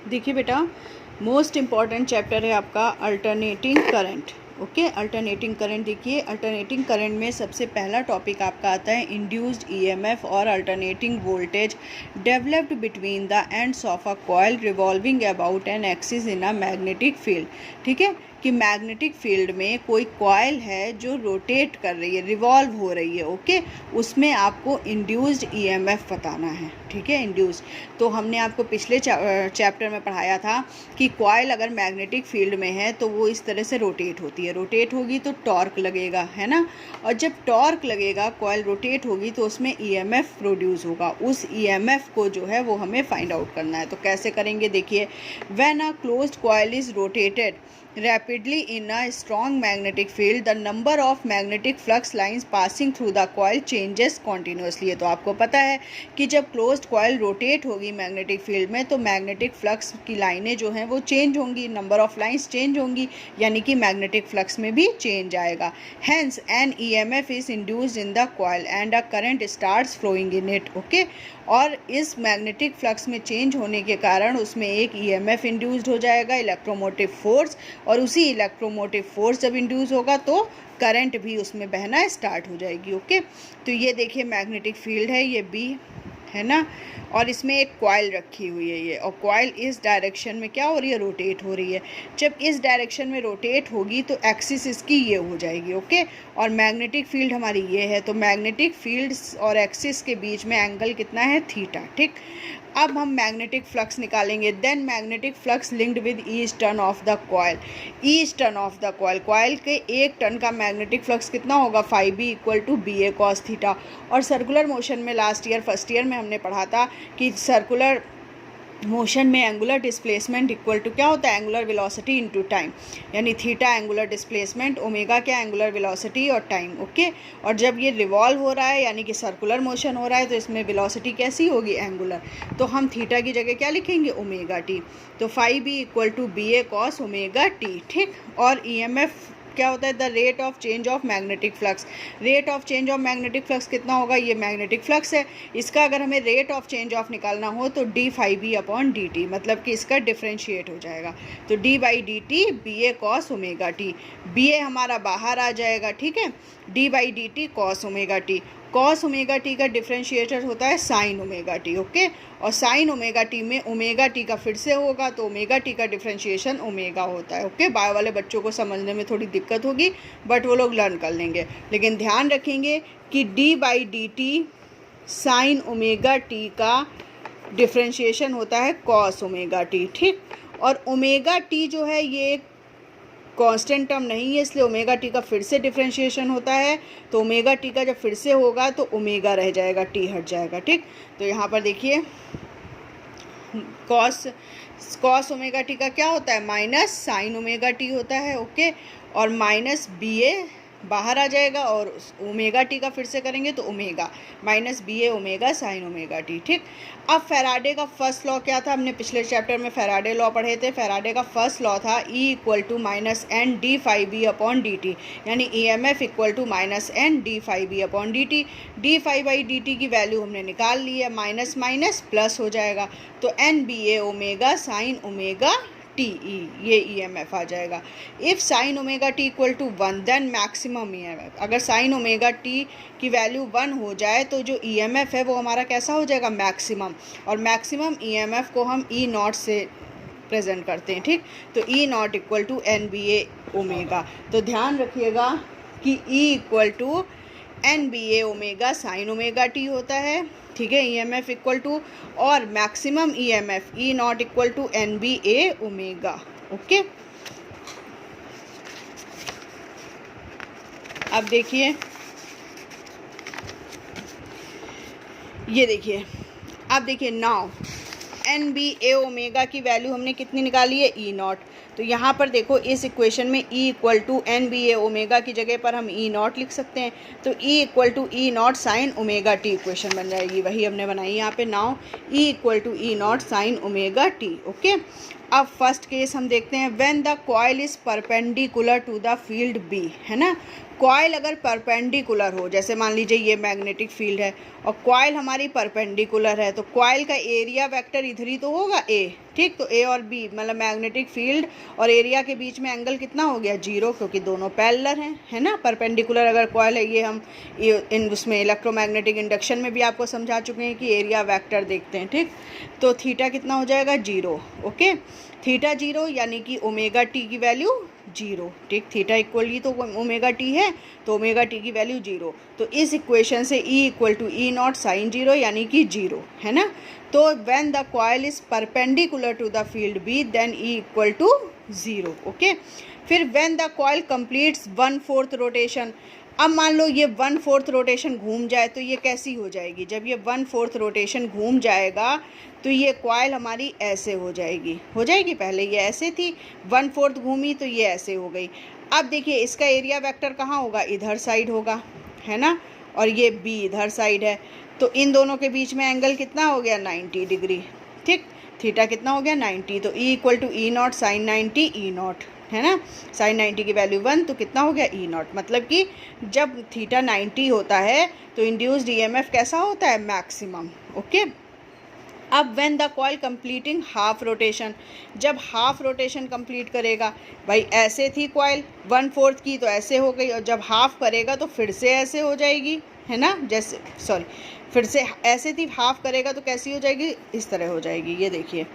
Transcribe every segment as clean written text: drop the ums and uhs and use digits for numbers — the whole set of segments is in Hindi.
देखिए बेटा, मोस्ट इम्पॉर्टेंट चैप्टर है आपका alternating current. Okay, alternating current देखिए, अल्टरनेटिंग करंट में सबसे पहला टॉपिक आपका आता है इंड्यूस्ड ईएमएफ और alternating voltage developed between the ends of a coil revolving about an axis in a magnetic field. ठीक है, कि मैग्नेटिक फील्ड में कोई कॉइल है जो रोटेट कर रही है, रिवॉल्व हो रही है। ओके, उसमें आपको इंड्यूस्ड ईएमएफ बताना है। ठीक है, इंड्यूस्ड। तो हमने आपको पिछले चैप्टर में पढ़ाया था कि कॉइल अगर मैग्नेटिक फील्ड में है तो वो इस तरह से रोटेट होती है, रोटेट होगी तो टॉर्क लगेगा, है ना। और जब टॉर्क लगेगा, कॉइल रोटेट होगी तो उसमें ईएमएफ प्रोड्यूस होगा। उस ईएमएफ को जो है वो हमें फाइंड आउट करना है। तो कैसे करेंगे, देखिए, when a closed coil is rotated rapidly in a strong magnetic field, the number of magnetic flux lines passing through the coil changes continuously। तो आपको पता है कि जब closed coil rotate होगी मैग्नेटिक फील्ड में तो मैग्नेटिक फ्लक्स की लाइनें जो हैं वो चेंज होंगी, नंबर ऑफ लाइंस चेंज होंगी, यानी कि मैग्नेटिक फ्लक्स में भी चेंज आएगा। Hence an EMF is induced in the coil and a current starts flowing in it। Okay, और इस मैग्नेटिक फ्लक्स में चेंज होने के कारण उसमें एक EMF इंड्यूस्ड हो जाएगा, इलेक्ट्रोमोटिव फोर्स, और उसी इलेक्ट्रोमोटिव फोर्स जब इंड्यूस होगा तो करंट भी उसमें बहना स्टार्ट हो जाएगी। ओके, तो ये देखिए मैग्नेटिक फील्ड है, ये बी है ना, और इसमें एक कॉइल रखी हुई है ये, और कॉइल इस डायरेक्शन में क्या हो रही है, रोटेट हो रही है। जब इस डायरेक्शन में रोटेट होगी तो एक्सिस इसकी ये हो जाएगी। ओके, और मैग्नेटिक फील्ड हमारी ये है, तो मैग्नेटिक फील्ड और एक्सिस के बीच में एंगल कितना है, थीटा। ठीक, अब हम मैग्नेटिक फ्लक्स निकालेंगे। Then magnetic flux linked with each turn of the coil, each turn of the coil, coil के एक टर्न का मैग्नेटिक फ्लक्स कितना होगा, phi B equal to B A cos theta. और सर्कुलर मोशन में लास्ट ईयर फर्स्ट ईयर में हमने पढ़ा था कि सर्कुलर मोशन में एंगुलर डिस्प्लेसमेंट इक्वल टू क्या होता है, एंगुलर वेलोसिटी इनटू टाइम, यानी थीटा एंगुलर डिस्प्लेसमेंट, ओमेगा क्या, एंगुलर वेलोसिटी और टाइम। ओके, और जब ये रिवॉल्व हो रहा है यानी कि सर्कुलर मोशन हो रहा है तो इसमें वेलोसिटी कैसी होगी, एंगुलर, तो हम थीटा की जगह क्या लिखेंगे, ओमेगा टी। तो phi B equal to B A cos omega T. ठीक, और ईएमएफ क्या होता है, the rate of change of magnetic flux, rate of change of magnetic flux कितना होगा, ये मैग्नेटिक फ्लक्स है, इसका अगर हमें रेट ऑफ चेंज ऑफ निकालना हो तो d phi B upon d t, मतलब कि इसका डिफ्रेंशिएट हो जाएगा। तो d by d t B A cos omega t, B A हमारा बाहर आ जाएगा। ठीक है, d by d t cos omega t, cos omega t का डिफ्रेंशिएटर होता है साइन ओमेगा टी। ओके, और साइन ओमेगा टी में ओमेगा टी का फिर से होगा तो ओमेगा टी का डिफ्रेंशिएशन ओमेगा होता है। ओके, बायो वाले बच्चों को समझने में थोड़ी दिक्कत होगी बट वो लोग लर्न कर लेंगे, लेकिन ध्यान रखेंगे कि D by d T sign omega t का डिफ्रेंशिएशन होता है कॉस ओमेगा टी। ठीक, और ओमेगा टी जो है ये कांस्टेंट टर्म नहीं है, इसलिए ओमेगा टी का फिर से डिफ्रेंशिएशन होता है, तो ओमेगा टी का जब फिर से होगा तो ओमेगा रह जाएगा, टी हट जाएगा। ठीक, तो यहाँ पर देखिए कॉस ओमेगा टी का क्या होता है, माइनस साइन ओमेगा टी होता है। ओके, और माइनस बी ए बाहर आ जाएगा और ओमेगा टी का फिर से करेंगे तो omega, minus B A omega sine omega T. ठीक, अब फैराडे का फर्स्ट लॉ क्या था, हमने पिछले चैप्टर में फैराडे लॉ पढ़े थे। फैराडे का फर्स्ट लॉ था E equal to minus N d phi B upon d t, यानी E M F equal to minus N d phi B upon d t. D phi by d t की वैल्यू हमने निकाल ली है, माइनस माइनस प्लस हो जाएगा, तो N B A omega sine omega t E, ये ईएमएफ आ जाएगा। If sine omega t equal to 1 then maximum EMF, अगर साइन ओमेगा टी की वैल्यू 1 हो जाए तो जो ईएमएफ है वो हमारा कैसा हो जाएगा, मैक्सिमम, और मैक्सिमम ईएमएफ को हम ई नॉट से प्रेजेंट करते हैं। ठीक, तो E naught equal to N B A omega, तो ध्यान रखिएगा कि E equal to N B A omega sine omega t होता है। ठीक है, ईएमएफ इक्वल टू, और maximum EMF E naught equal to N B A omega. Okay, अब देखिए, ये देखिए, अब देखिए now N B A omega की वैल्यू हमने कितनी निकाली है, ई नॉट। तो यहाँ पर देखो इस इक्वेशन में E equal to N B A omega की जगह पर हम ई नॉट लिख सकते हैं, तो E equal to E naught sine omega T equation बन जाएगी, वही हमने बनाई यहाँ पे। Now E equal to E naught sine omega T. Okay, अब फर्स्ट केस हम देखते हैं, when the coil is perpendicular to the field B, है ना, कॉइल अगर परपेंडिकुलर हो, जैसे मान लीजिए ये मैग्नेटिक फील्ड है और कॉइल हमारी परपेंडिकुलर है, तो कॉइल का एरिया वेक्टर इधर ही तो होगा ए, ठीक। तो ए और बी मतलब मैग्नेटिक फील्ड और एरिया के बीच में एंगल कितना हो गया 0, क्योंकि दोनों पैरेलल हैं, है ना। परपेंडिकुलर अगर कॉइल है, ये हम उसमें इलेक्ट्रोमैग्नेटिक इंडक्शन में भी आपको समझा चुके हैं कि एरिया वेक्टर देखते हैं, ठीक। तो थीटा कितना हो जाएगा 0, ओके। थीटा 0 यानी कि ओमेगा टी की वैल्यू 0, ठीक। थीटा इक्वली तो ओमेगा टी है, तो ओमेगा टी की वैल्यू 0। तो इस इक्वेशन से E equal to E naught sine 0 यानी कि 0, है ना। तो when the coil is perpendicular to the field B then E equal to 0, okay. फिर when the coil completes 1/4 rotation, अब मान लो ये 1/4 रोटेशन घूम जाए तो ये कैसी हो जाएगी। जब ये 1/4 रोटेशन घूम जाएगा तो ये कॉइल हमारी ऐसे हो जाएगी, पहले ये ऐसे थी, 1/4 घूमी तो ये ऐसे हो गई। अब देखिए इसका एरिया वेक्टर कहाँ होगा, इधर साइड होगा, है ना, और ये बी इधर साइड है, तो इन दोनों के बीच में एंगल कितना हो गया 90 डिग्री, ठीक। थीटा कितना हो गया 90, तो E equal to E naught sine 90 E naught, है ना। साइन 90 की वैल्यू 1, तो कितना हो गया ई नॉट। मतलब कि जब थीटा 90 होता है तो इंड्यूस्ड ईएमएफ कैसा होता है, मैक्सिमम, ओके। अब when the coil completing half rotation, जब हाफ रोटेशन कंप्लीट करेगा, भाई ऐसे थी कॉइल 1/4 की तो ऐसे हो गई, और जब हाफ करेगा तो फिर से ऐसे हो जाएगी, है ना। जैसे फिर से ऐसे थी, हाफ करेगा तो कैसी हो जाएगी, इस तरह हो जाएगी। ये देखिए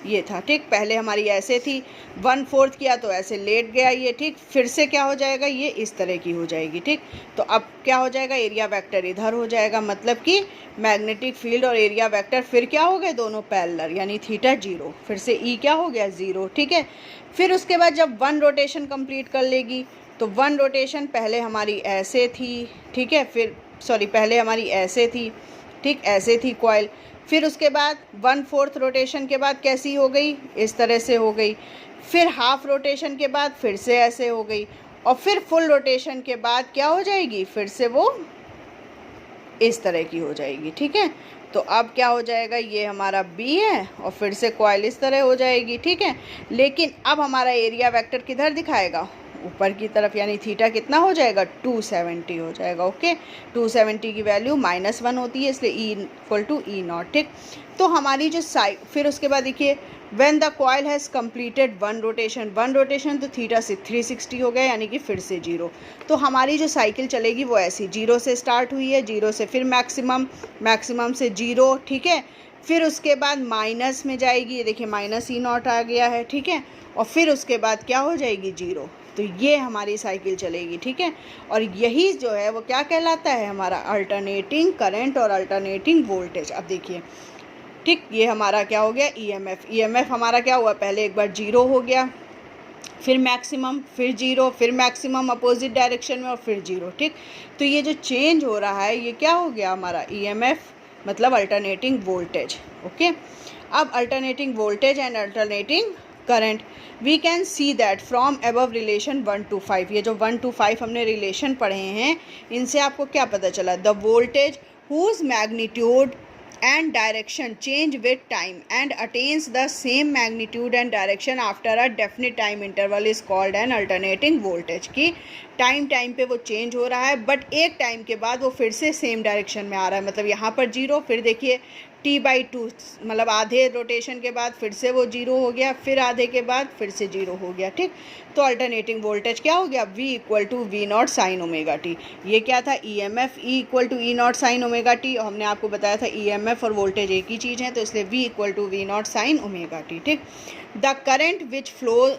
ये था, ठीक। पहले हमारी ऐसे थी, 1/4 किया तो ऐसे लेट गया ये, ठीक। फिर से क्या हो जाएगा, ये इस तरह की हो जाएगी, ठीक। तो अब क्या हो जाएगा, एरिया वेक्टर इधर हो जाएगा, मतलब कि मैग्नेटिक फील्ड और एरिया वेक्टर फिर क्या हो गए, दोनों पैरेलल, यानी थीटा 0, फिर से E क्या हो गया 0, ठीक है। फिर उसके बाद जब 1 रोटेशन कंप्लीट कर लेगी, तो 1 रोटेशन पहले हमारी ऐसे थी, ठीक है, पहले हमारी ऐसे थी, ठीक, ऐसे थी कॉइल। फिर उसके बाद 1/4 रोटेशन के बाद कैसी हो गई, इस तरह से हो गई। फिर हाफ रोटेशन के बाद फिर से ऐसे हो गई, और फिर फुल रोटेशन के बाद क्या हो जाएगी, फिर से वो इस तरह की हो जाएगी, ठीक है। तो अब क्या हो जाएगा, ये हमारा B है और फिर से कॉइल इस तरह हो जाएगी, ठीक है। लेकिन अब हमारा एरिया वेक्टर किधर दिखाएगा, ऊपर की तरफ, यानी थीटा कितना हो जाएगा 270 हो जाएगा, ओके। 270 की वैल्यू -1 होती है, इसलिए E equal to E naught, ठीक। तो हमारी जो फिर उसके बाद देखिए when the coil has completed 1 rotation, तो थीटा से 360 हो गया, यानी कि फिर से 0। तो हमारी जो साइकिल चलेगी वो ऐसी 0 से स्टार्ट हुई है, 0 से फिर मैक्सिमम से 0, ठीक है। फिर उसके बाद माइनस में जाएगी, ये देखिए माइनस ई नॉट आ गया है, ठीक है। और फिर उसके बाद क्या हो जाएगी 0। तो ये हमारी साइकिल चलेगी, ठीक है। और यही जो है वो क्या कहलाता है, हमारा अल्टरनेटिंग करंट और अल्टरनेटिंग वोल्टेज। अब देखिए, ठीक, ये हमारा क्या हो गया ईएमएफ हमारा क्या हुआ, पहले एक बार 0 हो गया, फिर मैक्सिमम, फिर 0, फिर मैक्सिमम अपोजिट डायरेक्शन में और फिर 0, ठीक। तो ये जो चेंज हो रहा है ये क्या हो गया हमारा ईएमएफ, मतलब अल्टरनेटिंग वोल्टेज, ओके। अब alternating voltage and alternating current, we can see that from above relation 1 to 5, ये जो 1 to 5 हमने रिलेशन पढ़े हैं, इनसे आपको क्या पता चला, the voltage whose magnitude and direction change with time and attains the same magnitude and direction after a definite time interval is called an alternating voltage। कि टाइम पे वो चेंज हो रहा है, बट एक टाइम के बाद वो फिर से सेम डायरेक्शन में आ रहा है, मतलब यहाँ पर 0, फिर देखिए T/2, मतलब आधे रोटेशन के बाद फिर से वो 0 हो गया, फिर आधे के बाद फिर से 0 हो गया, ठीक। तो अल्टरनेटिंग वोल्टेज क्या हो गया, V equal to V naught sine omega T. ये क्या था, EMF E equal to E naught sine omega T, और हमने आपको बताया था EMF और वोल्टेज एक ही चीज़ है, तो इसलिए V equal to V naught sine omega T, ठीक। The current which flows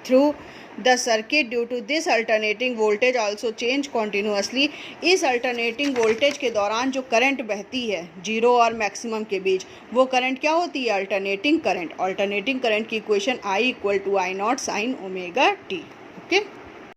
through the circuit due to this alternating voltage also change continuously. इस अल्टरनेटिंग वोल्टेज के दौरान जो करंट बहती है 0 और मैक्सिमम के बीच, वो करंट क्या होती है, अल्टरनेटिंग करंट। अल्टरनेटिंग करंट की equation I equal to I naught sine omega T, okay.